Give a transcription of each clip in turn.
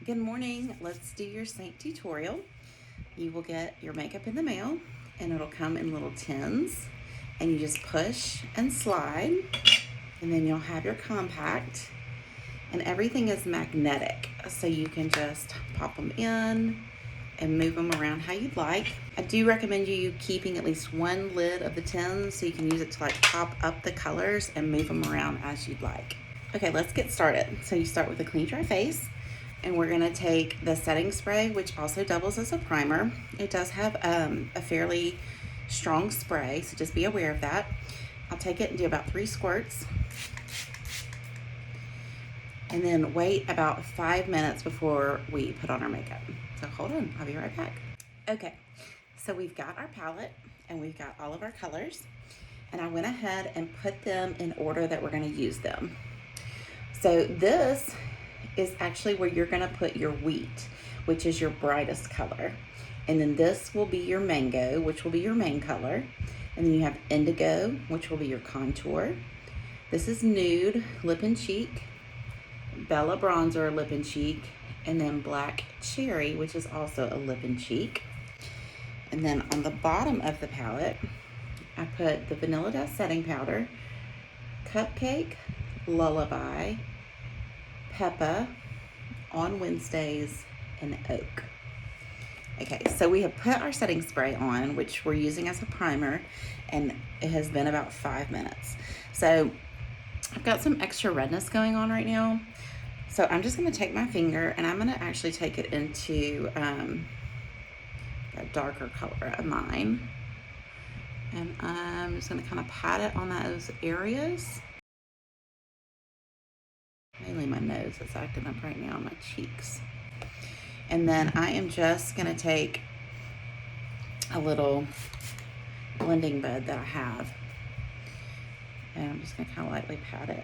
Good morning. Let's do your Seint tutorial. You will get your makeup in the mail and it'll come in little tins and you just push and slide and then you'll have your compact and everything is magnetic so you can just pop them in and move them around how you'd like. I do recommend you keeping at least one lid of the tins so you can use it to like pop up the colors and move them around as you'd like. Okay, let's get started. So you start with a clean dry face. And we're gonna take the setting spray, which also doubles as a primer. It does have a fairly strong spray, so just be aware of that. I'll take it and do about 3 squirts. And then wait about 5 minutes before we put on our makeup. So hold on, I'll be right back. Okay, so we've got our palette and we've got all of our colors. And I went ahead and put them in order that we're gonna use them. So this is actually where you're gonna put your wheat, which is your brightest color. And then this will be your mango, which will be your main color. And then you have indigo, which will be your contour. This is nude, lip and cheek, Bella bronzer, lip and cheek, and then black cherry, which is also a lip and cheek. And then on the bottom of the palette, I put the Vanilla Dust setting powder, Cupcake, Lullaby, Peppa, On Wednesdays, and Oak. Okay, so we have put our setting spray on, which we're using as a primer, and it has been about 5 minutes. So I've got some extra redness going on right now. So I'm just gonna take my finger and I'm gonna actually take it into a darker color of mine. And I'm just gonna kind of pat it on those areas. Mainly my nose is acting up right now, my cheeks. And then I am just gonna take a little blending bud that I have and I'm just gonna kind of lightly pat it.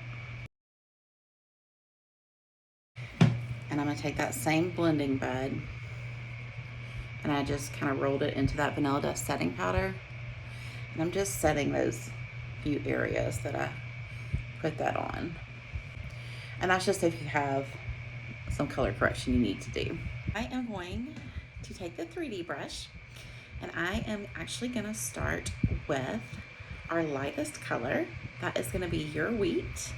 And I'm gonna take that same blending bud and I just kind of rolled it into that Vanilla Dust setting powder. And I'm just setting those few areas that I put that on. And that's just if you have some color correction you need to do. I am going to take the 3D brush and I am actually gonna start with our lightest color. That is gonna be your wheat.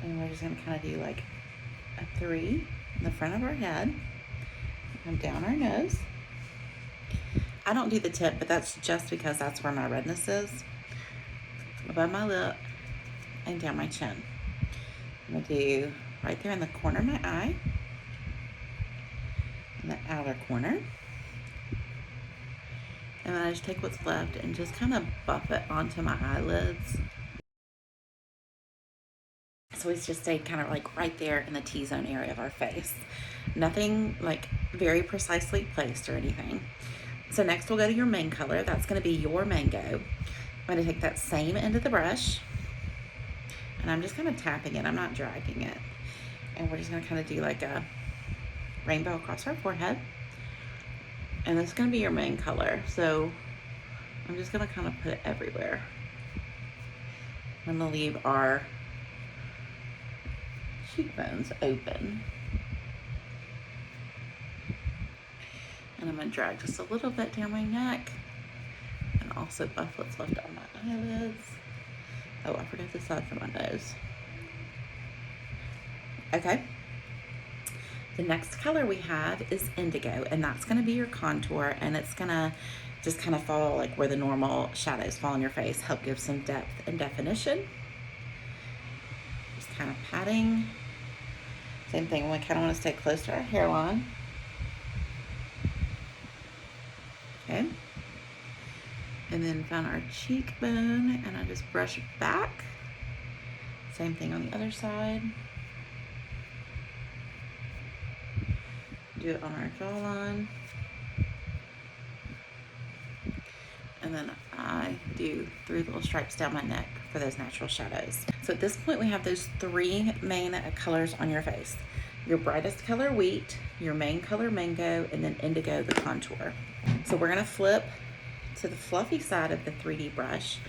And we're just gonna kind of do like a 3 in the front of our head and down our nose. I don't do the tip, but that's just because that's where my redness is. Above my lip and down my chin. I'm gonna do right there in the corner of my eye, in the outer corner. And then I just take what's left and just kind of buff it onto my eyelids. So it's just stayed kind of like right there in the T-zone area of our face. Nothing like very precisely placed or anything. So next we'll go to your main color. That's gonna be your mango. I'm gonna take that same end of the brush and I'm just kind of tapping it. I'm not dragging it. And we're just gonna kind of do like a rainbow across our forehead. And this is gonna be your main color. So I'm just gonna kind of put it everywhere. I'm gonna leave our cheekbones open. And I'm gonna drag just a little bit down my neck and also buff what's left on my eyelids. Oh, I forgot the side for my nose. Okay. The next color we have is indigo, and that's gonna be your contour, and it's gonna just kind of fall like where the normal shadows fall on your face, help give some depth and definition. Just kind of patting. Same thing, we kind of want to stay close to our hairline. Okay. And then found our cheekbone and I just brush back. Same thing on the other side. Do it on our jawline. And then I do 3 little stripes down my neck for those natural shadows. So at this point we have those 3 main colors on your face. Your brightest color wheat, your main color mango, and then indigo the contour. So we're gonna flip to the fluffy side of the 3D brush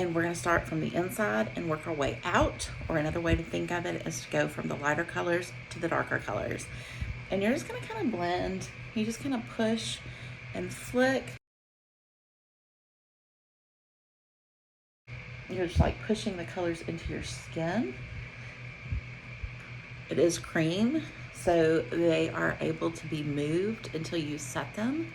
And we're going to start from the inside and work our way out, or another way to think of it is to go from the lighter colors to the darker colors. And you're just going to kind of blend. You just kind of push and flick. You're just like pushing the colors into your skin. It is cream, so they are able to be moved until you set them.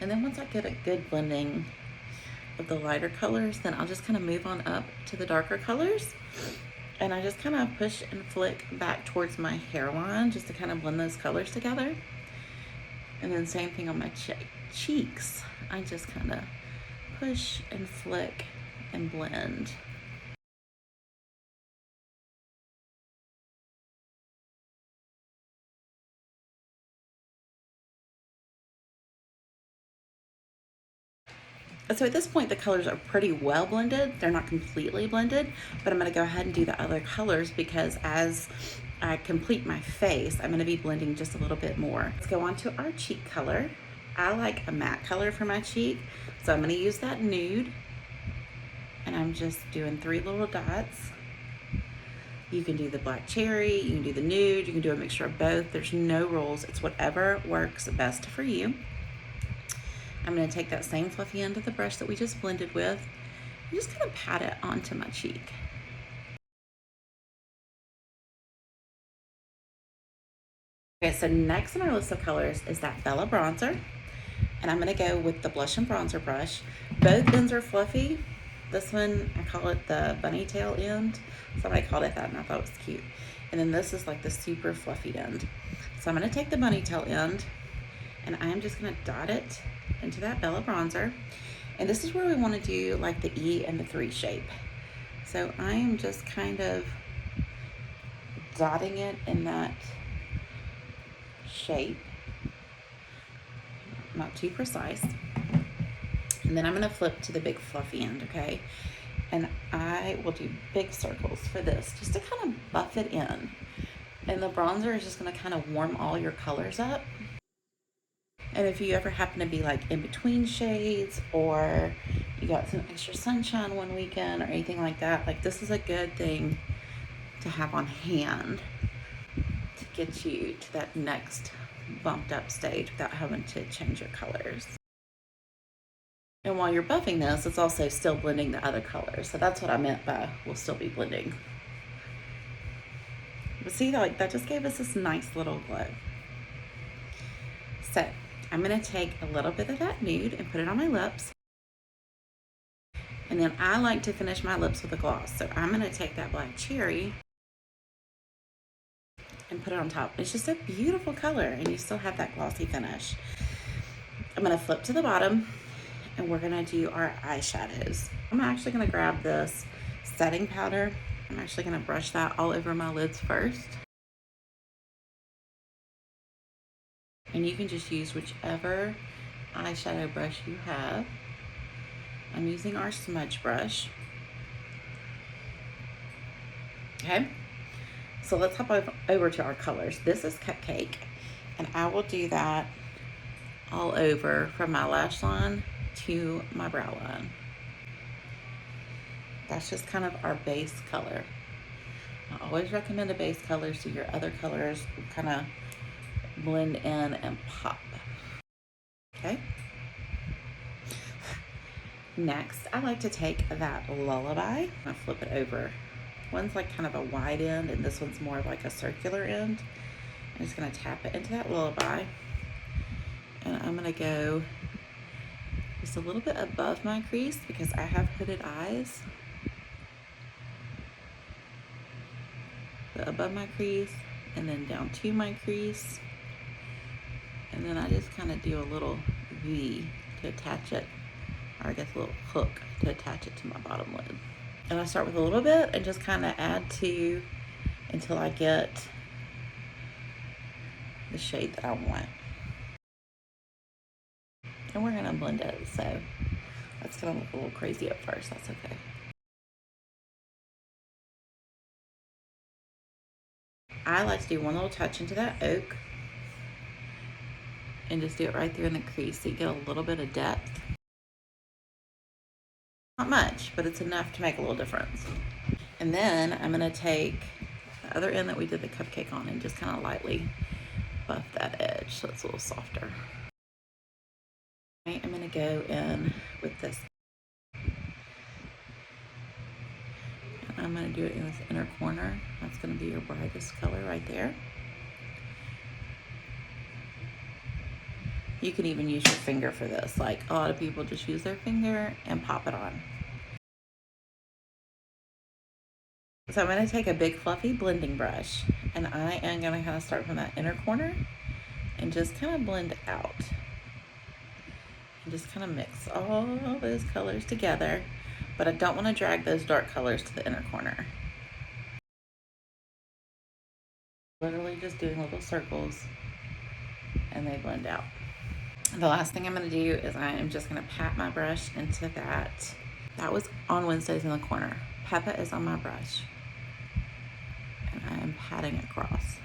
And then once I get a good blending of the lighter colors, then I'll just kind of move on up to the darker colors. And I just kind of push and flick back towards my hairline just to kind of blend those colors together. And then same thing on my cheeks. I just kind of push and flick and blend. So at this point, the colors are pretty well blended. They're not completely blended, but I'm going to go ahead and do the other colors because as I complete my face, I'm going to be blending just a little bit more. Let's go on to our cheek color. I like a matte color for my cheek, so I'm going to use that nude, and I'm just doing 3 little dots. You can do the black cherry, you can do the nude, you can do a mixture of both. There's no rules. It's whatever works best for you. I'm going to take that same fluffy end of the brush that we just blended with and just kind of pat it onto my cheek. Okay, so next on our list of colors is that Bella bronzer. And I'm going to go with the blush and bronzer brush. Both ends are fluffy. This one, I call it the bunny tail end. Somebody called it that and I thought it was cute. And then this is like the super fluffy end. So I'm going to take the bunny tail end and I'm just going to dot it into that Bella bronzer. And this is where we want to do like the E and the 3 shape. So I am just kind of dotting it in that shape. Not too precise. And then I'm going to flip to the big fluffy end, okay? And I will do big circles for this just to kind of buff it in. And the bronzer is just going to kind of warm all your colors up. And if you ever happen to be like in between shades, or you got some extra sunshine one weekend or anything like that, like this is a good thing to have on hand to get you to that next bumped up stage without having to change your colors. And while you're buffing this, it's also still blending the other colors. So that's what I meant by we'll still be blending. But see, like that just gave us this nice little glow. So I'm going to take a little bit of that nude and put it on my lips. And then I like to finish my lips with a gloss. So I'm going to take that black cherry and put it on top. It's just a beautiful color and you still have that glossy finish. I'm going to flip to the bottom and we're going to do our eyeshadows. I'm actually going to grab this setting powder. I'm actually going to brush that all over my lids first. And you can just use whichever eyeshadow brush you have. I'm using our smudge brush. Okay, so let's hop over to our colors. This is Cupcake, and I will do that all over from my lash line to my brow line. That's just kind of our base color. I always recommend a base color so your other colors kind of blend in and pop. Okay. Next, I like to take that Lullaby. I flip it over. One's like kind of a wide end and this one's more like a circular end. I'm just going to tap it into that Lullaby. And I'm going to go just a little bit above my crease because I have hooded eyes. So above my crease and then down to my crease. And then I just kind of do a little V to attach it, or I guess a little hook to attach it to my bottom lid. And I start with a little bit and just kind of add to until I get the shade that I want. And we're going to blend it, so that's going to look a little crazy at first. That's okay. I like to do one little touch into that oak. and just do it right there in the crease so you get a little bit of depth. Not much, but it's enough to make a little difference. And then I'm gonna take the other end that we did the cupcake on and just kind of lightly buff that edge so it's a little softer. I'm gonna go in with this. And I'm gonna do it in this inner corner. That's gonna be your brightest color right there. You can even use your finger for this. Like a lot of people just use their finger and pop it on. So I'm going to take a big fluffy blending brush and I am going to kind of start from that inner corner and just kind of blend out. And just kind of mix all those colors together, but I don't want to drag those dark colors to the inner corner. Literally just doing little circles and they blend out. The last thing I'm going to do is I am just going to pat my brush into that. That was on Wednesdays in the corner. Peppa is on my brush. And I am patting across.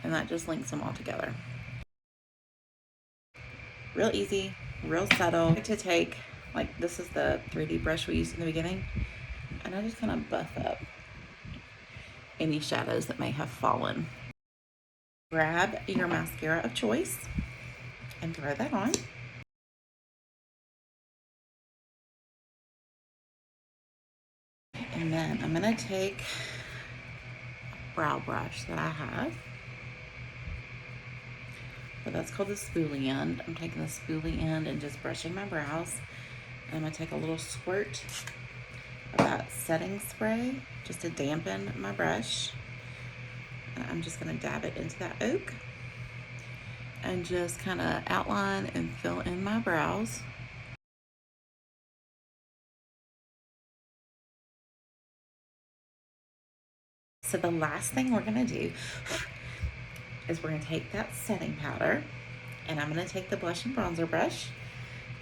And that just links them all together. Real easy, real subtle. I like to take, like this is the 3D brush we used in the beginning. And I just kind of buff up any shadows that may have fallen. Grab your mascara of choice and throw that on. And then I'm gonna take a brow brush that I have. So that's called the spoolie end. I'm taking the spoolie end and just brushing my brows. And I'm gonna take a little squirt of that setting spray just to dampen my brush. And I'm just gonna dab it into that oak and just kind of outline and fill in my brows. So the last thing we're gonna do is we're gonna take that setting powder and I'm gonna take the blush and bronzer brush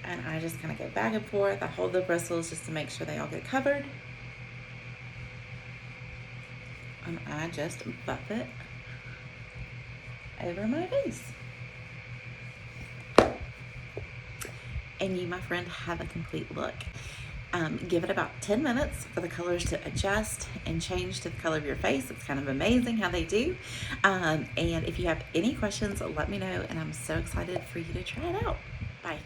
and I just kind of go back and forth. I hold the bristles just to make sure they all get covered. And I just buff it over my face. And you, my friend, have a complete look. Give it about 10 minutes for the colors to adjust and change to the color of your face. It's kind of amazing how they do. And if you have any questions, let me know. And I'm so excited for you to try it out. Bye.